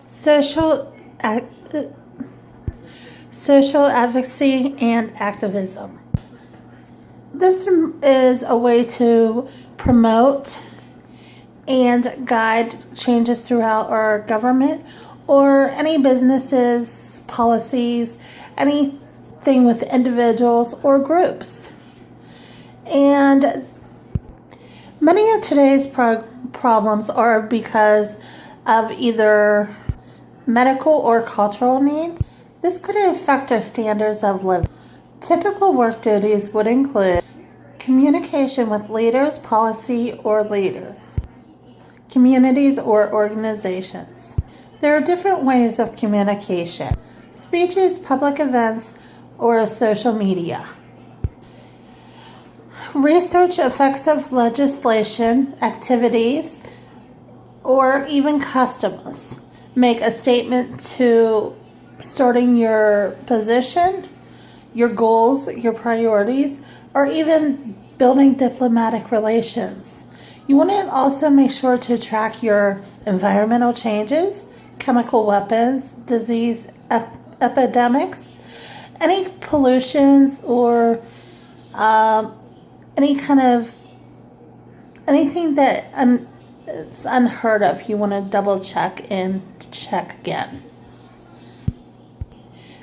social ac- social advocacy and activism. This is a way to promote and guide changes throughout our government or any businesses, policies, anything with individuals or groups. And many of today's problems are because of either medical or cultural needs. This could affect our standards of living. Typical work duties would include communication with leaders, policy, or leaders, communities, or organizations. There are different ways of communication: speeches, public events, or social media. Research effects of legislation, activities, or even customs. Make a statement to starting your position, your goals, your priorities, or even building diplomatic relations. You want to also make sure to track your environmental changes, chemical weapons, disease epidemics, any pollutions, or anything that it's unheard of. You want to double check and check again.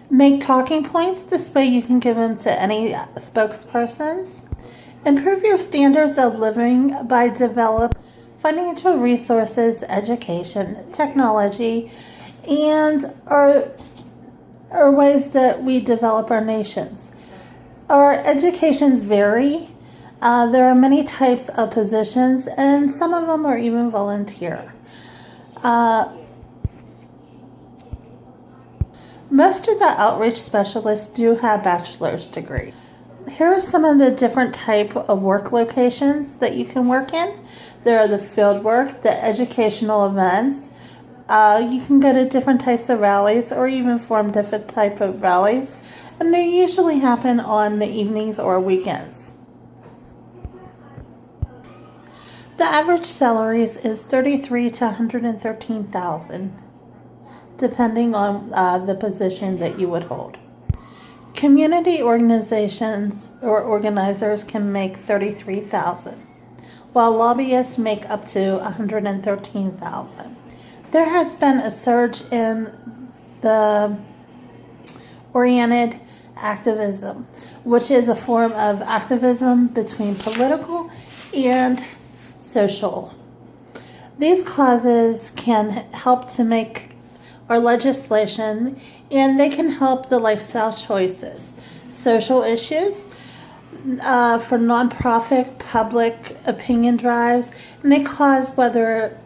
Make talking points. This way you can give them to any spokespersons. Improve your standards of living by developing financial resources, education, technology, and our ways that we develop our nations. Our educations vary. There are many types of positions, and some of them are even volunteer. Most of the outreach specialists do have bachelor's degrees. Here are some of the different type of work locations that you can work in. There are the field work, the educational events. You can go to different types of rallies or even form different type of rallies. And they usually happen on the evenings or weekends. The average salaries is $33,000 to $113,000, depending on the position that you would hold. Community organizations or organizers can make $33,000, while lobbyists make up to $113,000. There has been a surge in the oriented activism, which is a form of activism between political and social. These causes can help to make our legislation, and they can help the lifestyle choices, social issues, for nonprofit public opinion drives, and they cause whether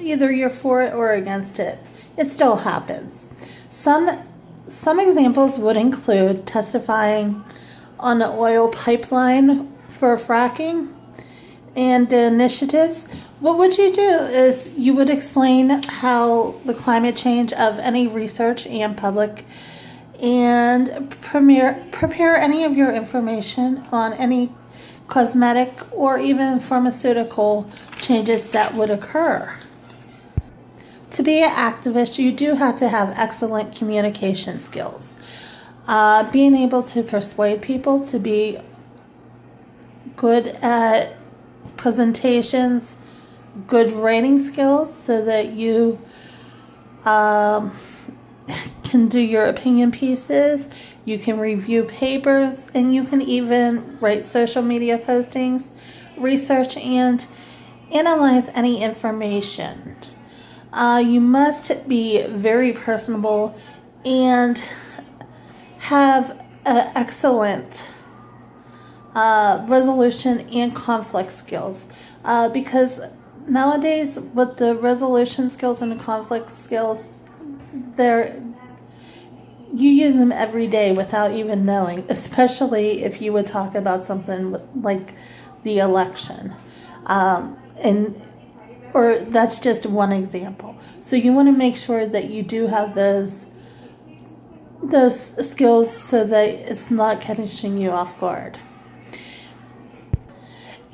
either you're for it or against it. It still happens. Some examples would include testifying on an oil pipeline for fracking and initiatives. What would you do is you would explain how the climate change of any research and public, and prepare any of your information on any cosmetic or even pharmaceutical changes that would occur. To be an activist, you do have to have excellent communication skills. Being able to persuade people, to be good at presentations, good writing skills so that you can do your opinion pieces, you can review papers, and you can even write social media postings, research, and analyze any information. You must be very personable and have excellent resolution and conflict skills, because nowadays with the resolution skills and the conflict skills, you use them every day without even knowing, especially if you would talk about something like the election, or that's just one example. So you want to make sure that you do have those skills so that it's not catching you off guard.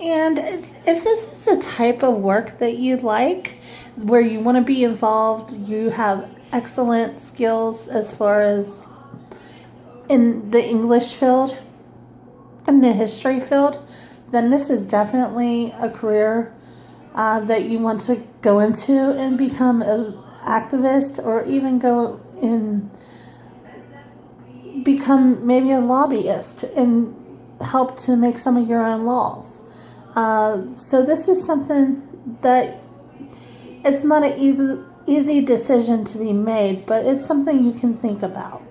And if this is a type of work that you like, where you want to be involved, you have excellent skills as far as in the English field, in the history field, then this is definitely a career that you want to go into and become an activist, or even go and become maybe a lobbyist and help to make some of your own laws. So this is something that it's not an easy decision to be made, but it's something you can think about.